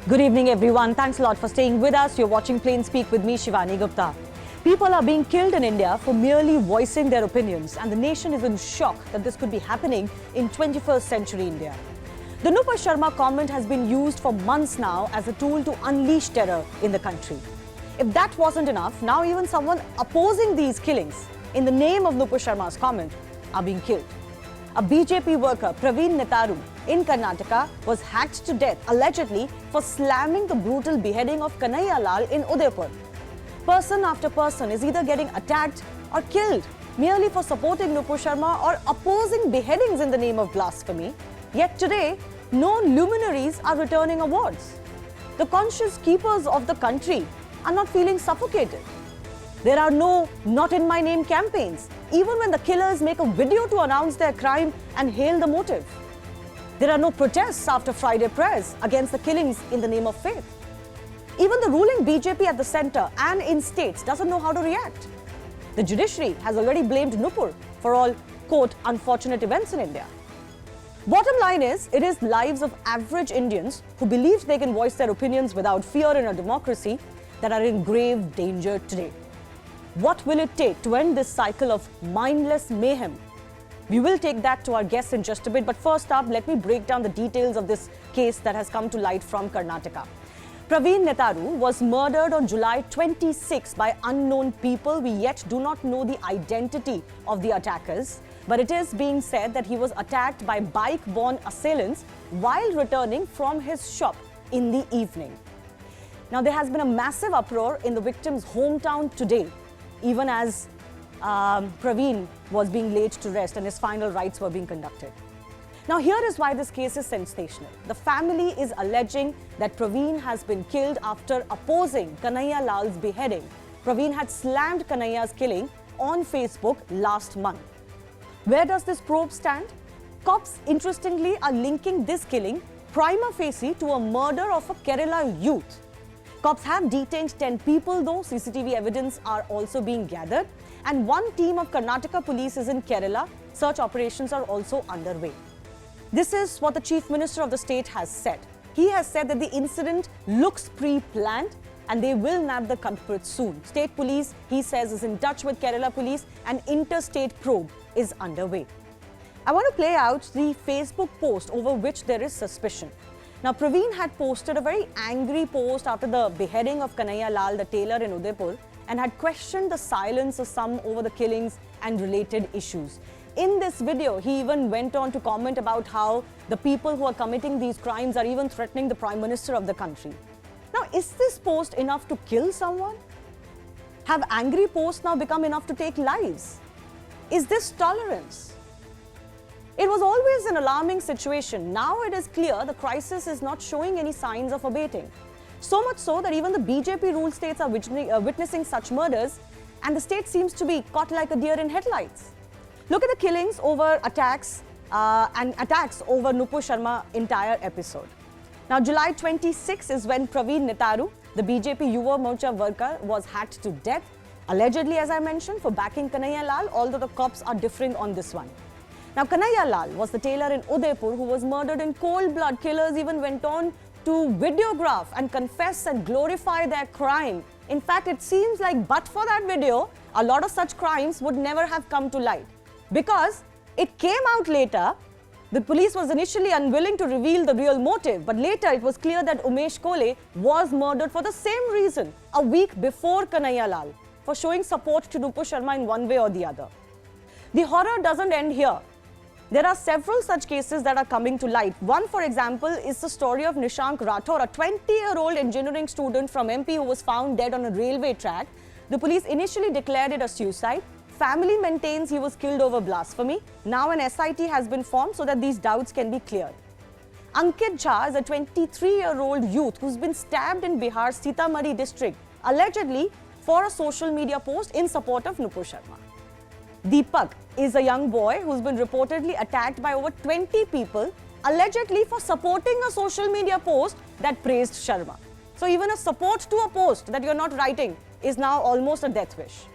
Good evening, everyone. Thanks a lot for staying with us. You're watching PlainSpeak with me, Shivani Gupta. People are being killed in India for merely voicing their opinions, and the nation is in shock that this could be happening in 21st century India. The Nupur Sharma comment has been used for months now as a tool to unleash terror in the country. If that wasn't enough, now even someone opposing these killings in the name of Nupur Sharma's comment are being killed. A BJP worker, Praveen Nettaru, in Karnataka was hacked to death allegedly for slamming the brutal beheading of Kanhaiya in Udaipur. Person after person is either getting attacked or killed merely for supporting Nupur Sharma or opposing beheadings in the name of blasphemy. Yet today, no luminaries are returning awards. The conscious keepers of the country are not feeling suffocated. There are no "not in my name" campaigns, even when the killers make a video to announce their crime and hail the motive. There are no protests after Friday prayers against the killings in the name of faith. Even the ruling BJP at the centre and in states doesn't know how to react. The judiciary has already blamed Nupur for all, quote, unfortunate events in India. Bottom line is, it is lives of average Indians who believe they can voice their opinions without fear in a democracy that are in grave danger today. What will it take to end this cycle of mindless mayhem? We will take that to our guests in just a bit, but first up, let me break down the details of this case that has come to light from Karnataka. Praveen Nettaru was murdered on July 26 by unknown people. We yet do not know the identity of the attackers, but it is being said that he was attacked by bike-borne assailants while returning from his shop in the evening. Now, there has been a massive uproar in the victim's hometown today, even as Praveen was being laid to rest and his final rites were being conducted. Now, here is why this case is sensational. The family is alleging that Praveen has been killed after opposing Kanhaiya Lal's beheading. Praveen had slammed Kanhaiya's killing on Facebook last month. Where does this probe stand? Cops, interestingly, are linking this killing prima facie to a murder of a Kerala youth. Cops have detained 10 people though. CCTV evidence are also being gathered. And one team of Karnataka police is in Kerala. Search operations are also underway. This is what the Chief Minister of the state has said. He has said that the incident looks pre-planned and they will nab the culprit soon. State police, he says, is in touch with Kerala police and interstate probe is underway. I want to play out the Facebook post over which there is suspicion. Now, Praveen had posted a very angry post after the beheading of Kanhaiya Lal, the tailor in Udaipur, and had questioned the silence of some over the killings and related issues. In this video, he even went on to comment about how the people who are committing these crimes are even threatening the Prime Minister of the country. Now, is this post enough to kill someone? Have angry posts now become enough to take lives? Is this tolerance? It was always an alarming situation. Now it is clear the crisis is not showing any signs of abating. So much so that even the BJP ruled states are witnessing such murders, and the state seems to be caught like a deer in headlights. Look at the killings over attacks and attacks over Nupur Sharma entire episode. Now, July 26 is when Praveen Nettaru, the BJP Yuva Morcha worker, was hacked to death, allegedly, as I mentioned, for backing Kanhaiya Lal, although the cops are differing on this one. Now, Kanhaiya Lal was the tailor in Udaipur who was murdered in cold blood. Killers even went on to videograph and confess and glorify their crime. In fact, it seems like but for that video, a lot of such crimes would never have come to light. Because it came out later, the police was initially unwilling to reveal the real motive, but later it was clear that Umesh Kole was murdered for the same reason a week before Kanhaiya Lal, for showing support to Nupur Sharma in one way or the other. The horror doesn't end here. There are several such cases that are coming to light. One, for example, is the story of Nishank Rathore, a 20-year-old engineering student from MP who was found dead on a railway track. The police initially declared it a suicide. Family maintains he was killed over blasphemy. Now an SIT has been formed so that these doubts can be cleared. Ankit Jha is a 23-year-old youth who's been stabbed in Bihar's Sitamarhi district, allegedly for a social media post in support of Nupur Sharma. Deepak is a young boy who's been reportedly attacked by over 20 people, allegedly for supporting a social media post that praised Sharma. So even a support to a post that you're not writing is now almost a death wish.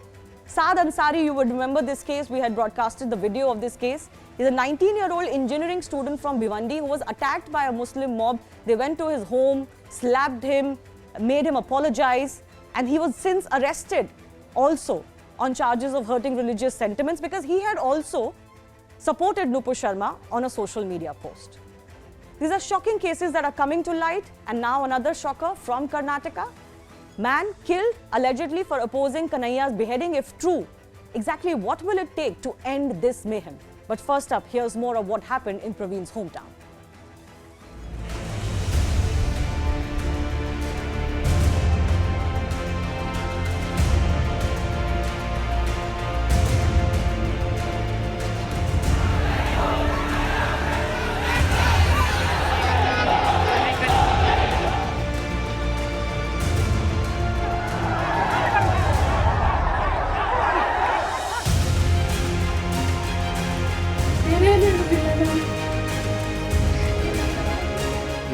Saad Ansari, you would remember this case. We had broadcasted the video of this case. He's a 19-year-old engineering student from Bhiwandi who was attacked by a Muslim mob. They went to his home, slapped him, made him apologize, and he was since arrested also on charges of hurting religious sentiments because he had also supported Nupur Sharma on a social media post. These are shocking cases that are coming to light, and now another shocker from Karnataka. Man killed allegedly for opposing Kanhaiya's beheading. If true, exactly what will it take to end this mayhem? But first up, here's more of what happened in Praveen's hometown.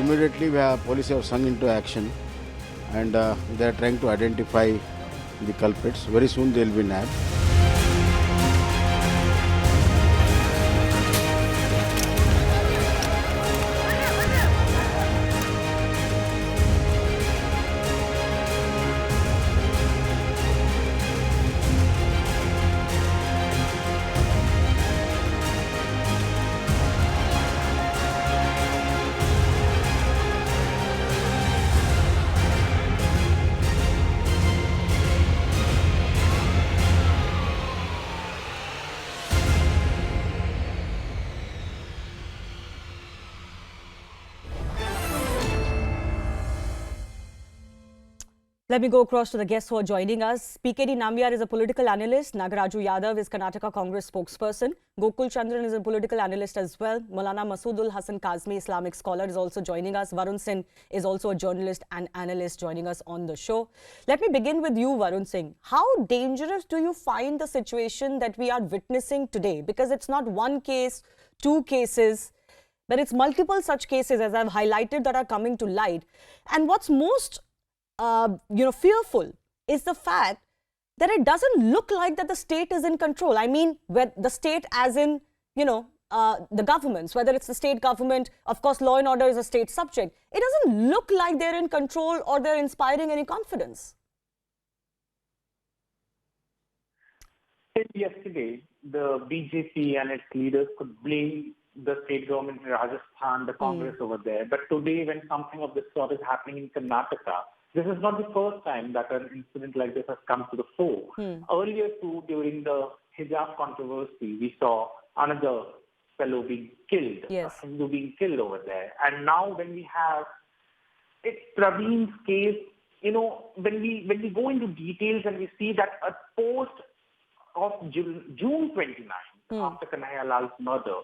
Immediately, police have sung into action, and they are trying to identify the culprits. Very soon, they will be nabbed. Let me go across to the guests who are joining us. PKD Nambiar is a political analyst. Nagaraju Yadav is Karnataka Congress spokesperson. Gokul Chandran is a political analyst as well. Maulana Masoodul Hassan Kazmi, Islamic scholar, is also joining us. Varun Singh is also a journalist and analyst joining us on the show. Let me begin with you, Varun Singh. How dangerous do you find the situation that we are witnessing today? Because it's not one case, two cases, but it's multiple such cases, as I've highlighted, that are coming to light. And what's most fearful is the fact that it doesn't look like that the state is in control. I mean, the state as in, the governments, whether it's the state government, of course, law and order is a state subject. It doesn't look like they're in control or they're inspiring any confidence. Yesterday, the BJP and its leaders could blame the state government in Rajasthan, the Congress over there. But today, when something of this sort is happening in Karnataka, this is not the first time that an incident like this has come to the fore. Earlier too, during the hijab controversy, we saw another fellow being killed, a Hindu being killed over there. And now when we have it's Praveen's case, when we go into details and we see that a post of June 29th, after Kanhaiya Lal's murder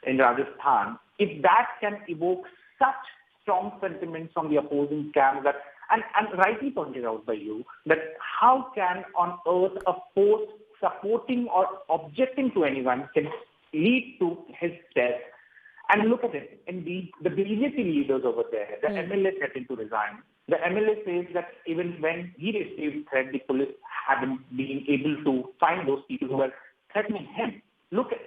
in Rajasthan, if that can evoke such strong sentiments from the opposing camp that and rightly pointed out by you, that how can on earth a post supporting or objecting to anyone can lead to his death? And look at it, in the BJP leaders over there, the MLA threatened to resign. The MLA says that even when he received threat, the police haven't been able to find those people who were threatening him. Look at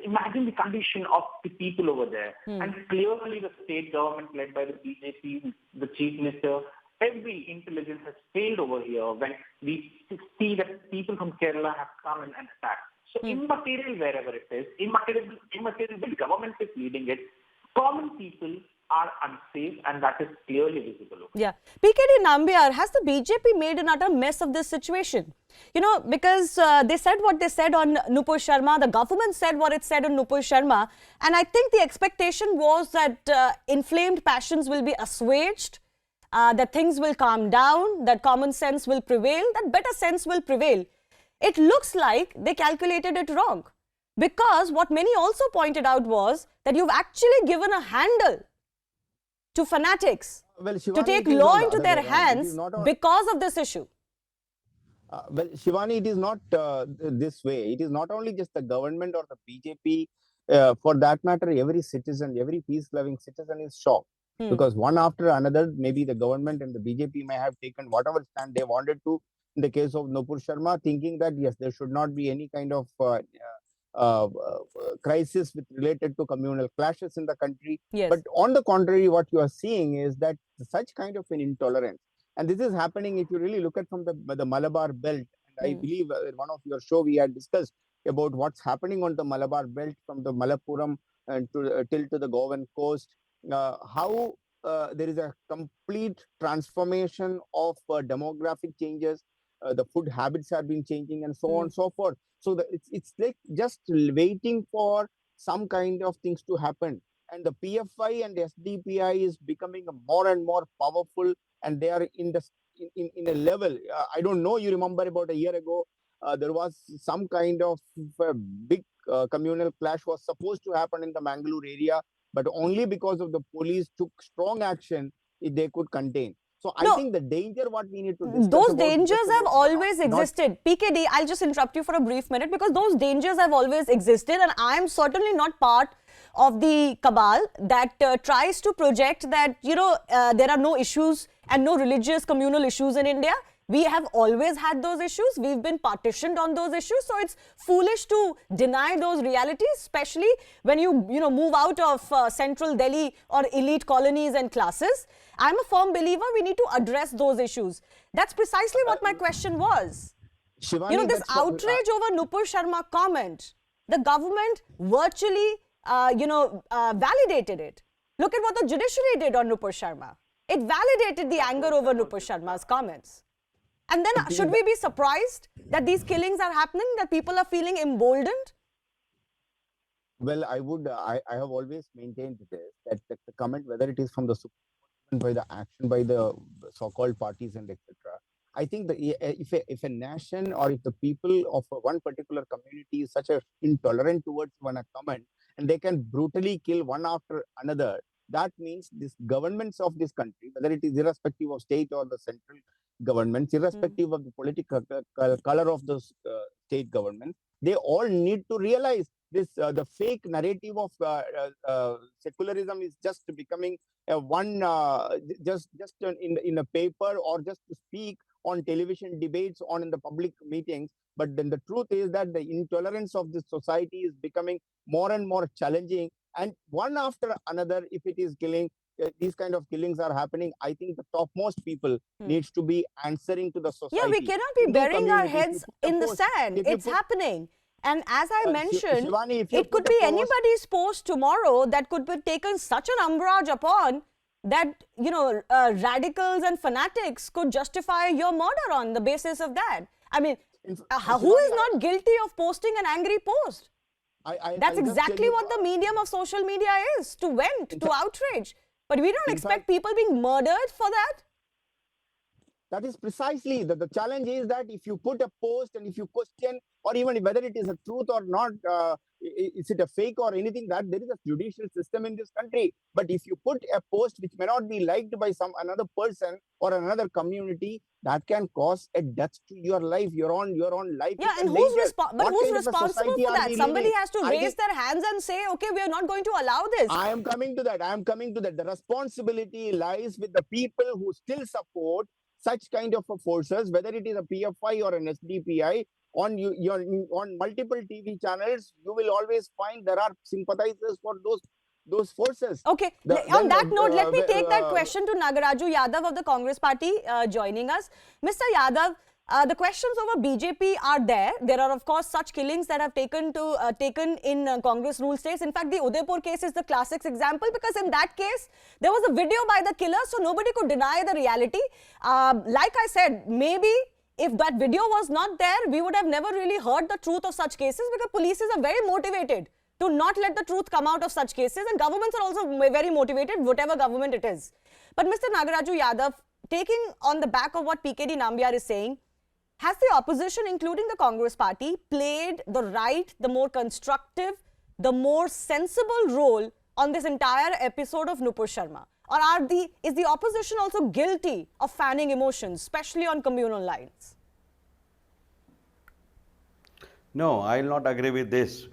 imagine the condition of the people over there. And clearly the state government led by the BJP, the chief minister, every intelligence has failed over here when we see that people from Kerala have come and attacked. So immaterial wherever it is, immaterial which government is leading it, common people are unsafe, and that is clearly visible. Yeah. PKD Nambiar, has the BJP made an utter mess of this situation? Because they said what they said on Nupur Sharma, the government said what it said on Nupur Sharma, and I think the expectation was that inflamed passions will be assuaged, that things will calm down, that common sense will prevail, that better sense will prevail. It looks like they calculated it wrong, because what many also pointed out was that you've actually given a handle to fanatics to take law into their hands because of this issue. Well, Shivani, it is not this way. It is not only just the government or the BJP. For that matter, every citizen, every peace-loving citizen is shocked. Because one after another, maybe the government and the BJP may have taken whatever stand they wanted to in the case of Nupur Sharma, thinking that, yes, there should not be any kind of crisis with related to communal clashes in the country. Yes. But on the contrary, what you are seeing is that such kind of an intolerance, and this is happening if you really look at from the Malabar belt. And I believe in one of your show we had discussed about what's happening on the Malabar belt from the Malappuram and till to the Goan coast, how there is a complete transformation of demographic changes. The food habits have been changing and so on and so forth. So it's like just waiting for some kind of things to happen. And the PFI and SDPI is becoming more and more powerful, and they are in a level. I don't know, you remember about a year ago, there was some kind of big communal clash was supposed to happen in the Mangalore area, but only because of the police took strong action, they could contain. So I think the danger what we need to discuss those dangers have always existed. PKD, I'll just interrupt you for a brief minute, because those dangers have always existed, and I am certainly not part of the cabal that tries to project that, you know, there are no issues and no religious communal issues in India. We have always had those issues. We've been partitioned on those issues. So it's foolish to deny those realities, especially when you move out of central Delhi or elite colonies and classes. I'm a firm believer we need to address those issues. That's precisely what my question was. Shivani, you know, this outrage over Nupur Sharma comment, the government virtually, validated it. Look at what the judiciary did on Nupur Sharma. It validated the anger over Nupur Sharma's comments. And then should we be surprised that these killings are happening, that people are feeling emboldened? Well, I have always maintained this, that the comment, whether it is from the Supreme Court, by the action by the so-called parties and etc. I think that if a nation or if the people of one particular community is such a intolerant towards one comment, and they can brutally kill one after another, that means these governments of this country, whether it is irrespective of state or the central governments, irrespective of the political color of the state government, they all need to realize this. The fake narrative of secularism is just becoming just in a paper, or just to speak on television debates, on in the public meetings. But then the truth is that the intolerance of this society is becoming more and more challenging, and one after another, if it is killing, these kind of killings are happening. I think the topmost people needs to be answering to the society. Yeah, we cannot be burying our heads in the sand. It's happening. And as I mentioned, Shivani, it could be anybody's post tomorrow that could be taken such an umbrage upon that, you know, radicals and fanatics could justify your murder on the basis of that. I mean, who is not guilty of posting an angry post? That's exactly what the medium of social media is, to vent, to outrage. But we don't expect people being murdered for that. That is precisely the challenge is that if you put a post and if you question, or even whether it is a truth or not, is it a fake or anything, that there is a judicial system in this country. But if you put a post which may not be liked by another person or another community, that can cause a death to your life, your own life. Yeah, and who's responsible for that? Somebody has to raise their hands and say, okay, we are not going to allow this. I am coming to that. The responsibility lies with the people who still support such kind of forces, whether it is a PFI or an SDPI. On multiple TV channels, you will always find there are sympathizers for those forces. Okay. On that note, let me take that question to Nagaraju Yadav of the Congress Party joining us. Mr. Yadav, the questions over BJP are there. There are, of course, such killings that have taken in Congress rule states. In fact, the Udaipur case is the classic example, because in that case, there was a video by the killer, so nobody could deny the reality. Like I said, maybe if that video was not there, we would have never really heard the truth of such cases, because police are very motivated to not let the truth come out of such cases, and governments are also very motivated, whatever government it is. But Mr. Nagaraju Yadav, taking on the back of what PKD Nambiar is saying, has the opposition, including the Congress Party, played the right, the more constructive, the more sensible role on this entire episode of Nupur Sharma? Or is the opposition also guilty of fanning emotions, especially on communal lines? No, I will not agree with this.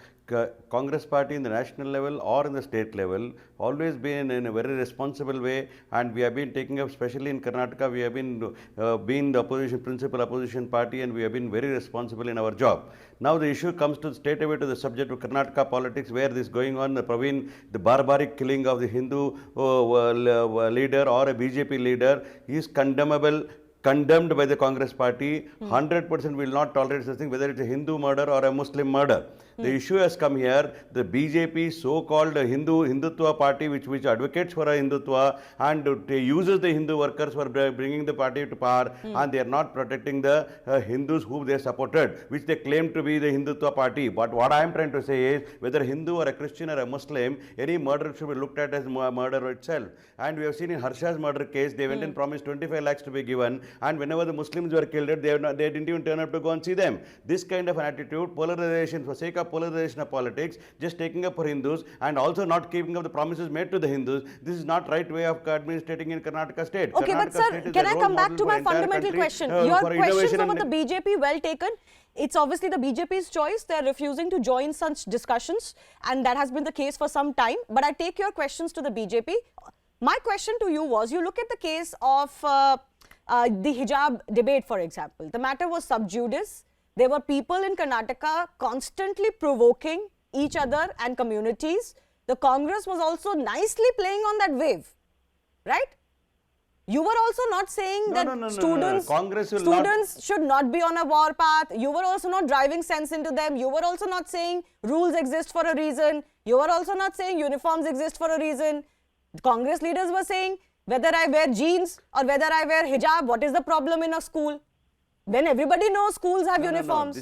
Congress party in the national level or in the state level always been in a very responsible way, and we have been taking up, especially in Karnataka, we have been the opposition, principal opposition party, and we have been very responsible in our job. Now the issue comes to straight away to the subject of Karnataka politics, where this is going on. Praveen, the barbaric killing of the Hindu leader or a BJP leader is condemnable, condemned by the Congress party. 100% will not tolerate such thing, whether it's a Hindu murder or a Muslim murder. The issue has come here. The BJP, so-called Hindutva party, which advocates for a Hindutva and uses the Hindu workers for bringing the party to power, and they are not protecting the Hindus who they supported, which they claim to be the Hindutva party. But what I am trying to say is, whether a Hindu or a Christian or a Muslim, any murder should be looked at as murder itself. And we have seen in Harsha's murder case, they went and promised 25 lakhs to be given, and whenever the Muslims were killed, they didn't even turn up to go and see them. This kind of an attitude, polarization, for sake of polarization of politics, just taking up for Hindus and also not keeping up the promises made to the Hindus, this is not right way of administrating in Karnataka state. Okay, Karnataka but sir, can I come back to my fundamental question? Your questions about the BJP, well taken. It's obviously the BJP's choice. They're refusing to join such discussions, and that has been the case for some time. But I take your questions to the BJP. My question to you was, you look at the case of the hijab debate, for example. The matter was sub judice. There were people in Karnataka constantly provoking each other and communities. The Congress was also nicely playing on that wave, right? You were also not saying that students should not be on a war path. You were also not driving sense into them. You were also not saying rules exist for a reason. You were also not saying uniforms exist for a reason. The Congress leaders were saying, whether I wear jeans or whether I wear hijab, what is the problem in a school? When everybody knows schools have uniforms.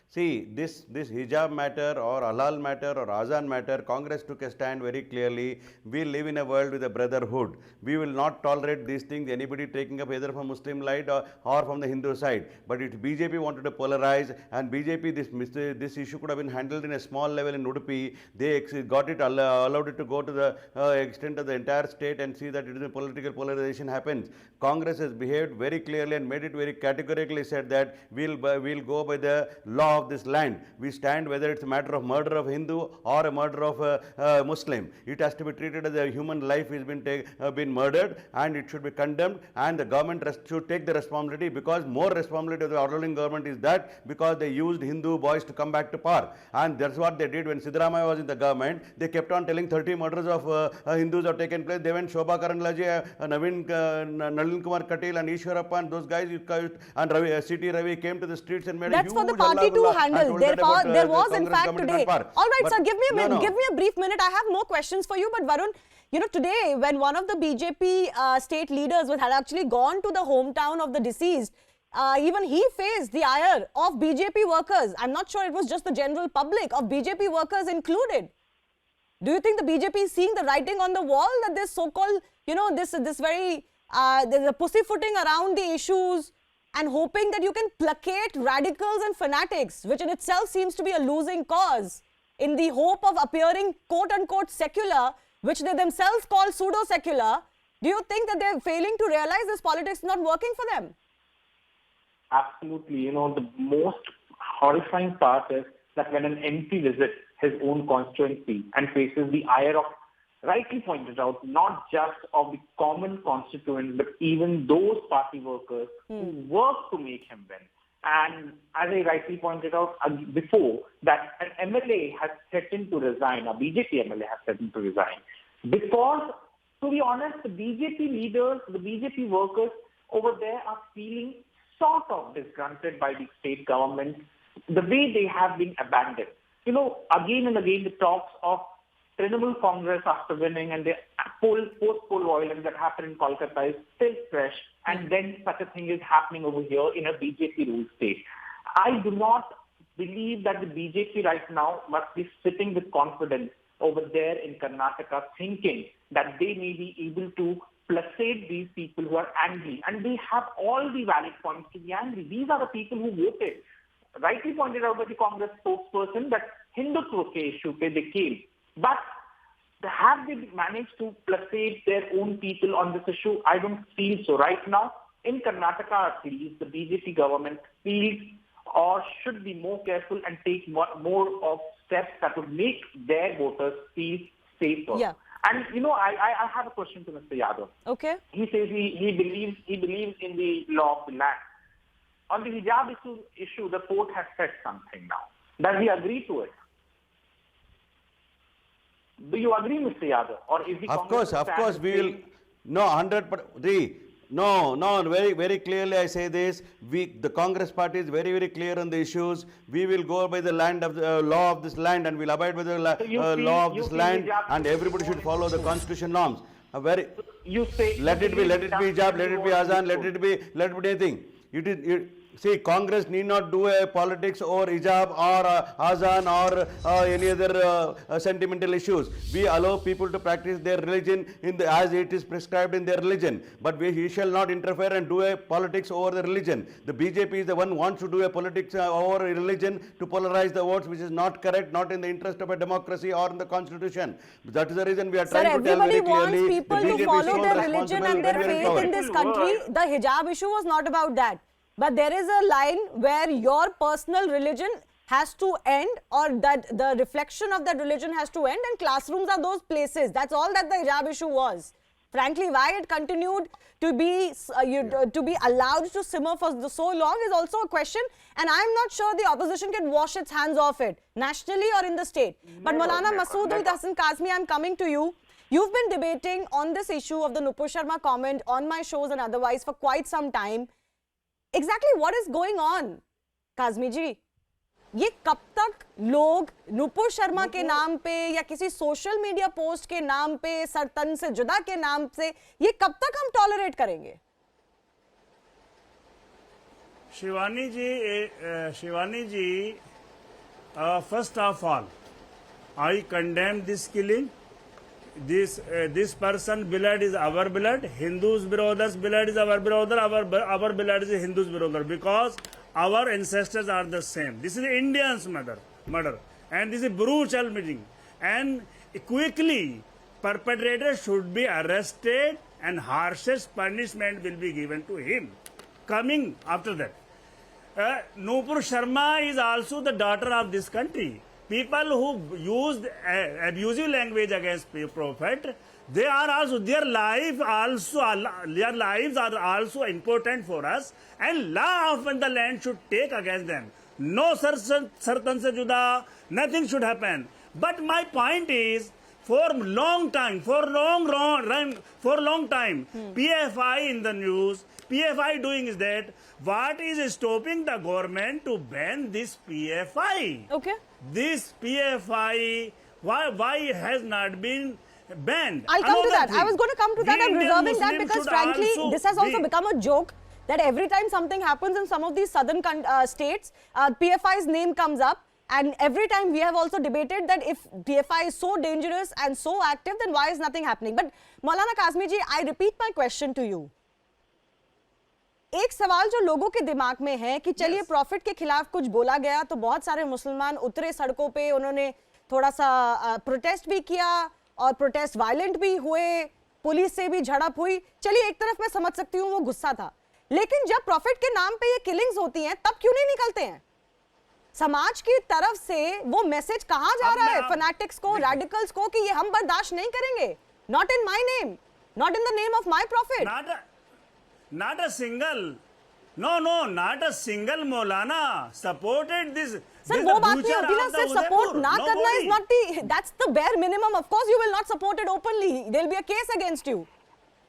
See, this hijab matter or halal matter or azan matter, Congress took a stand very clearly. We live in a world with a brotherhood. We will not tolerate these things, anybody taking up either from Muslim side or from the Hindu side. But if BJP wanted to polarize, and BJP, this issue could have been handled in a small level in Udupi, they got it, allowed it to go to the extent of the entire state and see that it is a political polarization happens. Congress has behaved very clearly and made it very categorically, said that we'll go by the law of this land. We stand whether it's a matter of murder of Hindu or a murder of a Muslim. It has to be treated as a human life has been murdered, and it should be condemned, and the government should take the responsibility, because more responsibility of the ruling government is that because they used Hindu boys to come back to power. And that's what they did when Siddaramaiah was in the government. They kept on telling 30 murders of Hindus have taken place. They went Shobha Karandlaje, Nalin Kumar Katil and Ishwarappa and those guys, and C.T. Ravi came to the streets and made That's a huge for the party to handle. There was in fact today. All right, sir, give me a brief minute. I have more questions for you, but Varun, you know, today when one of the BJP state leaders had actually gone to the hometown of the deceased, even he faced the ire of BJP workers. I'm not sure it was just the general public, of BJP workers included. Do you think the BJP is seeing the writing on the wall that this so-called, you know, this very, there's a pussyfooting around the issues and hoping that you can placate radicals and fanatics, which in itself seems to be a losing cause, in the hope of appearing quote-unquote secular, which they themselves call pseudo-secular? Do you think that they're failing to realize this politics is not working for them? Absolutely. You know, the most horrifying part is that when an MP visits his own constituency and faces the ire of, rightly pointed out, not just of the common constituents, but even those party workers who work to make him win. And as I rightly pointed out before, that an MLA has threatened to resign, a BJP MLA has threatened to resign, because, to be honest, the BJP leaders, the BJP workers over there are feeling sort of disgruntled by the state government, the way they have been abandoned. You know, again and again, the talks of Trinamool Congress after winning and the post-poll violence that happened in Kolkata is still fresh, and then such a thing is happening over here in a BJP-ruled state. I do not believe that the BJP right now must be sitting with confidence over there in Karnataka, thinking that they may be able to placate these people who are angry, and they have all the valid points to be angry. These are the people who voted. Rightly pointed out by the Congress spokesperson that Hindutva ke issue pe they came. But have they managed to placate their own people on this issue? I don't feel so. Right now, in Karnataka at least, the BJP government feels or should be more careful and take more of steps that would make their voters feel safer? Yeah. And I have a question to Mr. Yadav. Okay. He says he believes in the law of the land. On the hijab issue, the court has said something now. Does he agree to it? Do you agree, Mr. Yadav? Or is the Of course, we will. No, 100%. No, very, very clearly I say this. The Congress party is very, very clear on the issues. We will go by the law of this land, and we'll abide by the law of this land, and everybody should follow the constitution norms. Let it be hijab, let it be azan, let it be anything. See, Congress need not do a politics over hijab or azan or any other sentimental issues. We allow people to practice their religion as it is prescribed in their religion. But we shall not interfere and do a politics over the religion. The BJP is the one who wants to do a politics over a religion to polarize the votes, which is not correct, not in the interest of a democracy or in the constitution. That is the reason we are trying to tell very clearly. Everybody wants people to follow their religion and their faith in this country. The hijab issue was not about that. But there is a line where your personal religion has to end, or that the reflection of that religion has to end, and classrooms are those places. That's all that the hijab issue was. Frankly, why it continued to be allowed to simmer for so long is also a question, and I'm not sure the opposition can wash its hands off it, nationally or in the state. But Maulana Masoodul Hasan Kazmi, I'm coming to you. You've been debating on this issue of the Nupur Sharma comment on my shows and otherwise for quite some time. Exactly what is going on, Kazmi ji? ये कब तक लोग नुपुर शर्मा के नाम पे या किसी social media post के नाम पे, सरतन से जुदा के नाम से, ये कब तक हम टॉलरेट करेंगे? शिवानी जी, first of all, I condemn this killing. This person blood is our blood. Hindus brothers blood is our brother. Our blood is Hindus brother, because our ancestors are the same. This is Indians' murder, and this is brutal meeting. And quickly, perpetrator should be arrested, and harshest punishment will be given to him. Coming after that, Nupur Sharma is also the daughter of this country. People who used abusive language against Prophet, their lives are also important for us, and law of the land should take against them. No sartan se juda, nothing should happen. But my point is, for long time, PFI in the news, PFI doing is that, what is stopping the government to ban this PFI? Okay. This PFI, why has not been banned? I'll come to that. I was going to come to that. I'm reserving that because frankly, this has also become a joke that every time something happens in some of these southern states, PFI's name comes up. And every time we have also debated that if PFI is so dangerous and so active, then why is nothing happening? But Maulana Kazmi ji, I repeat my question to you. एक सवाल जो लोगों के दिमाग में है कि चलिए प्रॉफिट के खिलाफ कुछ बोला गया तो बहुत सारे मुसलमान उतरे सड़कों पे, उन्होंने थोड़ा सा प्रोटेस्ट भी किया और प्रोटेस्ट वायलेंट भी हुए, पुलिस से भी झड़प हुई. चलिए एक तरफ मैं समझ सकती हूँ वो गुस्सा था, लेकिन जब प्रॉफिट के नाम पे ये किलिंग्स होती हैं तब क्यों नहीं निकलते हैं? समाज की तरफ से वो मैसेज कहाँ जा रहा है फैनेटिक्स को, रैडिकल्स को कि ये हम बर्दाश्त नहीं करेंगे? Not in my name, not in the name of my prophet. Not a single Maulana supported this. Sir, वो बात नहीं होती ना, सिर्फ सपोर्ट ना करना is not the, that's the bare minimum. Of course you will not support it openly. There will be a case against you.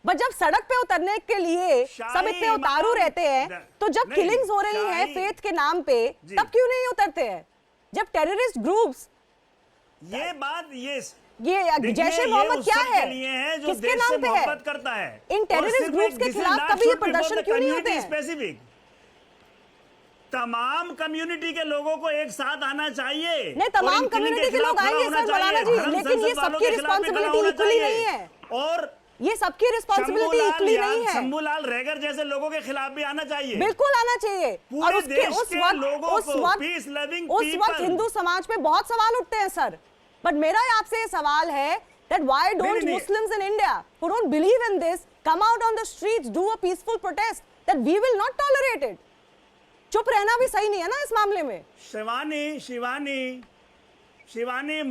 But जब सड़क पे उतरने के लिए सब इतने उतारू रहते हैं, तो जब किलिंग्स हो रही हैं फेथ के नाम पे, तब क्यों नहीं उतरते हैं? जब टेररिस्ट ग्रुप्स, ये जैश ए मोहम्मद क्या है, किसके नाम पे है? इन टेररिस्ट ग्रुप्स के खिलाफ कभी ये प्रदर्शन क्यों नहीं होते हैं? तमाम कम्युनिटी के लोगों को एक साथ आना चाहिए. नहीं, तमाम कम्युनिटी के लोग आएंगे सर मौलाना जी, लेकिन ये सबकी रिस्पांसिबिलिटी इक्वली नहीं है. और ये सबकी रिस्पांसिबिलिटी इक्वली नहीं है. शंभूलाल रेगर जैसे लोगों के खिलाफ भी आना चाहिए. बिल्कुल आना चाहिए. और उस वक्त हिंदू समाज पे बहुत सवाल उठते हैं सर. बट मेरा आपसे ये सवाल है that why don't Muslims in India who don't believe in this come out on the streets, do a peaceful protest, that we will not tolerate it. चुप रहना भी सही नहीं है ना इस मामले में. Shivani,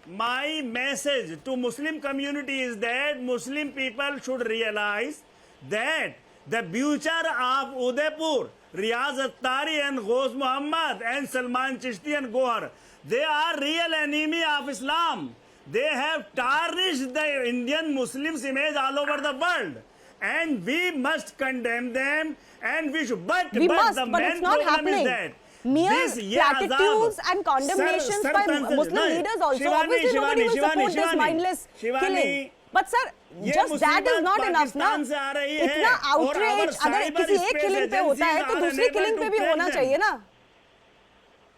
my message to Muslim community is that Muslim people should realize that the future of Udaipur, Riaz Attari and Ghaus Muhammad and Salman Chishti and Gohar, they are real enemy of Islam. They have tarnished the Indian Muslims image all over the world. And we must condemn them and we should. But but it's not happening. Mere platitudes and condemnations by Muslim leaders also. Obviously, nobody will support this mindless killing. But sir, just that is not enough ना. इतना outrage अगर किसी एक killing पे होता है तो दूसरी killing पे भी होना चाहिए ना.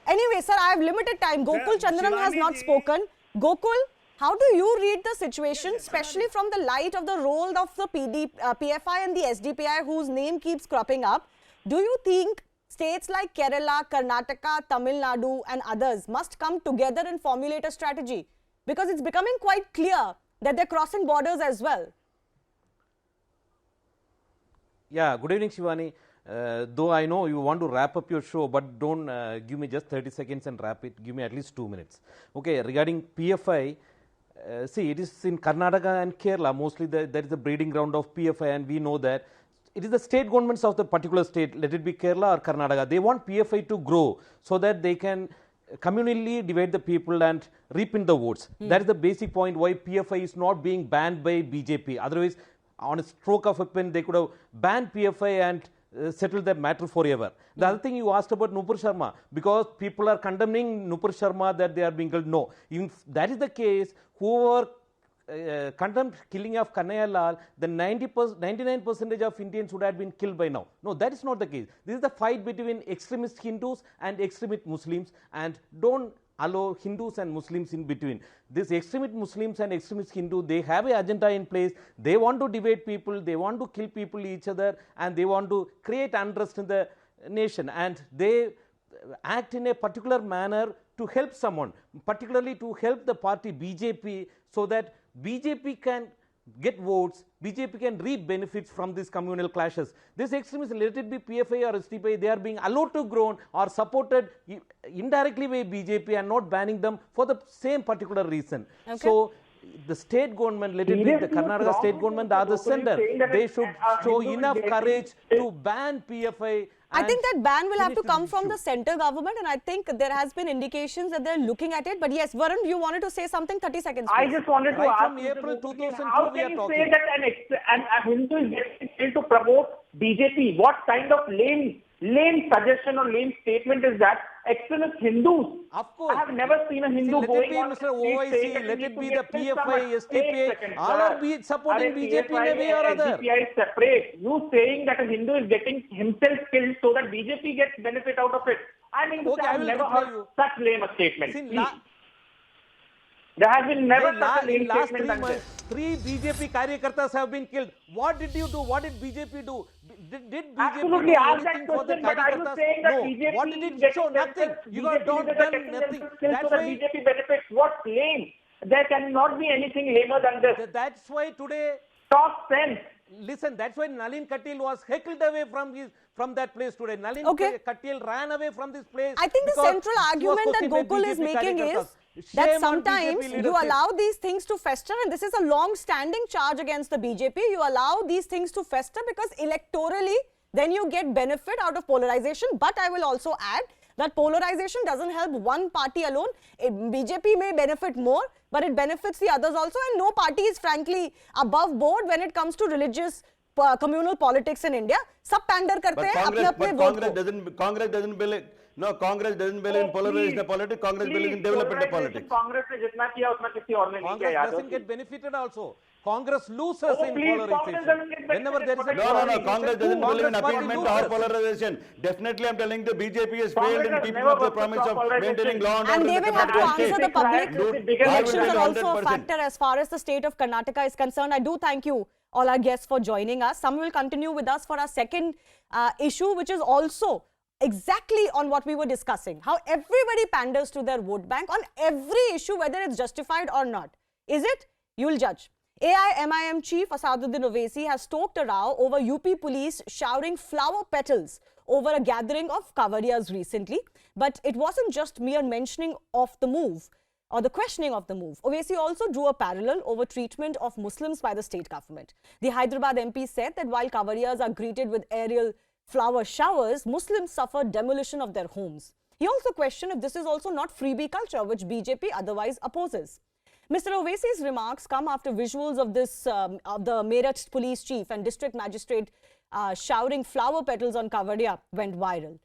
Anyway, sir, I have limited time. Gokul Chandran has not spoken. Gokul, how do you read the situation, especially from the light of the role of the PFI and the SDPI, whose name keeps cropping up? Do you think states like Kerala, Karnataka, Tamil Nadu and others must come together and formulate a strategy? Because it's becoming quite clear that they're crossing borders as well. Yeah, good evening, Shivani. Though I know you want to wrap up your show, but don't give me just 30 seconds and wrap it. Give me at least 2 minutes. Okay, regarding PFI, see, it is in Karnataka and Kerala, mostly there is a breeding ground of PFI, and we know that it is the state governments of the particular state, let it be Kerala or Karnataka, they want PFI to grow so that they can communally divide the people and reap in the votes. That is the basic point why PFI is not being banned by BJP. Otherwise, on a stroke of a pen, they could have banned PFI and settle the matter forever. The other thing you asked about Nupur Sharma, because people are condemning Nupur Sharma that they are being killed. No, if that is the case, whoever condemned killing of Kanhaiya Lal, the 99% of Indians would have been killed by now. No, that is not the case. This is the fight between extremist Hindus and extremist Muslims, and don't allow Hindus and Muslims in between. These extremist Muslims and extremist Hindu, they have an agenda in place. They want to divide people, they want to kill people each other, and they want to create unrest in the nation, and they act in a particular manner to help someone, particularly to help the party BJP, so that BJP can get votes, BJP can reap benefits from these communal clashes. These extremists, let it be PFI or STPI, they are being allowed to grow or supported indirectly by BJP and not banning them for the same particular reason. Okay. So the state government, let it be the Karnataka state government, the other center, they should show enough courage to ban PFI. I think that ban will have to come from the center government, and I think there has been indications that they're looking at it. But yes, Varun, you wanted to say something, 30 seconds. I just wanted to ask from April 2002 how we are can you talking. say that a Hindu is getting to promote BJP? What kind of lame suggestion or lame statement is that? Extremist Hindus. Of course. I have never seen a Hindu let going it be on Mr. the street saying OIC, that let we it be need the to get PFI, STPI, all are supporting BJP in a way or other. SDPI is separate. You saying that a Hindu is getting himself killed so that BJP gets benefit out of it. I mean, Okay, I have never heard such lame a statement. There has been never such a lame in last statement. 3 months, 3 BJP karyakartas have been killed. What did you do? What did BJP do? Did BJP Absolutely, do ask that anything for the question, but are you karyakartas? saying that No. BJP What did is it getting show? Nothing. You got done nothing. That's so that why, BJP benefits. What's lame? There cannot be anything lamer than this. that's why today, Talk sense. listen, that's why Nalin Katil was heckled away from that place today. Nalin Katil ran away from this place. I think the central argument that Gokul is making is that sometimes you allow these things to fester, and this is a long-standing charge against the BJP. You allow these things to fester because electorally, then you get benefit out of polarization. But I will also add that polarization doesn't help one party alone. BJP may benefit more, but it benefits the others also, and no party is frankly above board when it comes to religious communal politics in India. Sab pander karte hain apne apne vote ko. Congress doesn't believe. No, Congress doesn't believe in polarization of politics. Congress believes in development of politics. Congress ने जितना किया उतना किसी और ने नहीं किया. Congress doesn't get benefited also. Congress loses in polarization. Whenever there is a No, Congress doesn't believe in appeasement or polarization. Definitely, I'm telling the BJP has failed in keeping up the promise of maintaining law and order. And they will have to answer the public. Elections are also a factor as far as the state of Karnataka is concerned. I do thank you, all our guests, for joining us. Some will continue with us for our second issue, which is also exactly on what we were discussing. How everybody panders to their vote bank on every issue, whether it's justified or not. Is it? You'll judge. AIMIM chief Asaduddin Owaisi has stoked a row over UP police showering flower petals over a gathering of Kavariyas recently. But it wasn't just mere mentioning of the move or the questioning of the move. Owaisi also drew a parallel over treatment of Muslims by the state government. The Hyderabad MP said that while Kavariyas are greeted with aerial flower showers, Muslims suffer demolition of their homes. He also questioned if this is also not freebie culture, which BJP otherwise opposes. Mr. Owaisi's remarks come after visuals of of the Meerut police chief and district magistrate showering flower petals on Kavadiya went viral.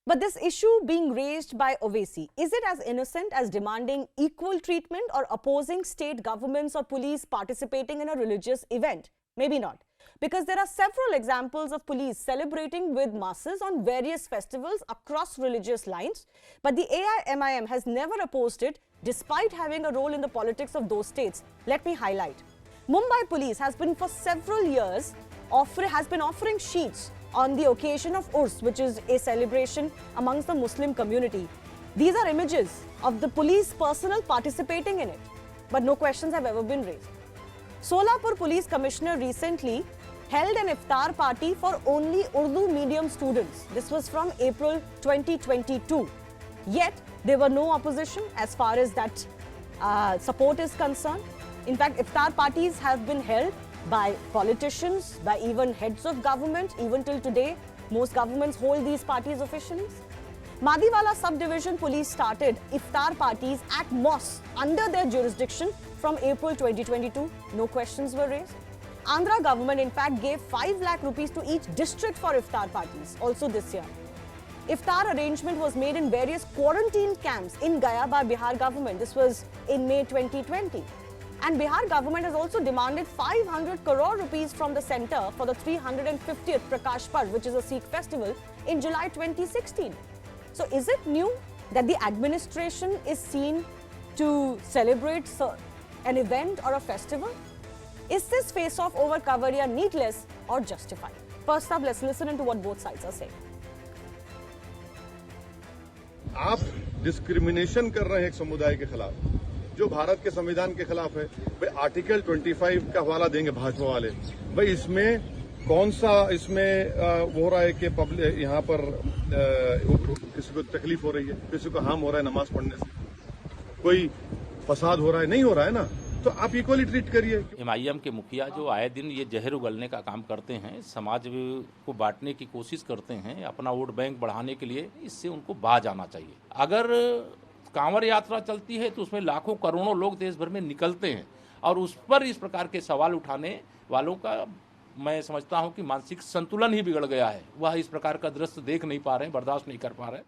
But this issue being raised by Owaisi, is it as innocent as demanding equal treatment or opposing state governments or police participating in a religious event? Maybe not. Because there are several examples of police celebrating with masses on various festivals across religious lines, but the AIMIM has never opposed it despite having a role in the politics of those states. Let me highlight. Mumbai police has been for several years offering sheets on the occasion of Urs, which is a celebration amongst the Muslim community. These are images of the police personnel participating in it, but no questions have ever been raised. Solapur Police Commissioner recently held an iftar party for only Urdu medium students. This was from April 2022. Yet, there were no opposition as far as that support is concerned. In fact, iftar parties have been held by politicians, by even heads of government. Even till today, most governments hold these parties officially. Madiwala Subdivision Police started iftar parties at mosques under their jurisdiction from April 2022. No questions were raised. Andhra government in fact gave 5 lakh rupees to each district for iftar parties also this year. Iftar arrangement was made in various quarantine camps in Gaya by Bihar government. This was in May 2020. And Bihar government has also demanded 500 crore rupees from the centre for the 350th Prakash Parv, which is a Sikh festival, in July 2016. So is it new that the administration is seen to celebrate an event or a festival? Is this face-off over Kavadiya needless or justified? First up, let's listen into what both sides are saying. आप discrimination कर रहे हैं एक समुदाय के खिलाफ जो भारत के संविधान के खिलाफ है। भाई आर्टिकल 25 का हवाला देंगे भाजपा वाले। भाई इसमें कौन सा इसमें वो हो रहा है कि पब्लिक यहाँ पर किसी को तकलीफ हो रही है, किसी को हार्म हो रहा है नमाज पढ़ने से, कोई फसाद हो रहा है, नहीं हो रहा है ना, तो आप इक्वली ट्रीट करिए। एमआईएम के मुखिया जो आए दिन ये जहर उगलने का काम करते हैं, समाज को बांटने की कोशिश करते हैं, अपना वोट बैंक बढ़ाने के लिए, इससे उनको बाज आना चाहिए। अगर कांवड़ यात्रा चलती है तो उसमें लाखों करोड़ों लोग देश भर में निकलते हैं और उस पर इस प्रकार के सवाल उठाने वालों का मैं समझता हूं कि मानसिक संतुलन ही बिगड़ गया है। वह इस प्रकार का दृश्य देख नहीं पा रहे हैं, बर्दाश्त नहीं कर पा रहे हैं।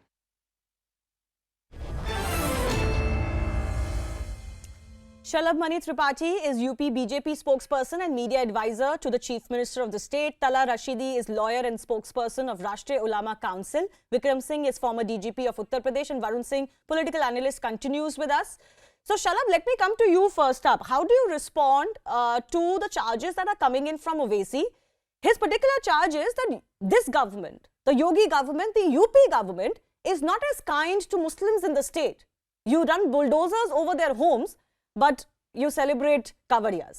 Shalabh Mani Tripathi is UP BJP spokesperson and media advisor to the Chief Minister of the state. Tala Rashidi is lawyer and spokesperson of Rashtriya Ulama Council. Vikram Singh is former DGP of Uttar Pradesh, and Varun Singh, political analyst, continues with us. So Shalabh, let me come to you first up. How do you respond to the charges that are coming in from Owaisi? His particular charge is that this government, the Yogi government, the UP government, is not as kind to Muslims in the state. You run bulldozers over their homes, but you celebrate Kavariyas.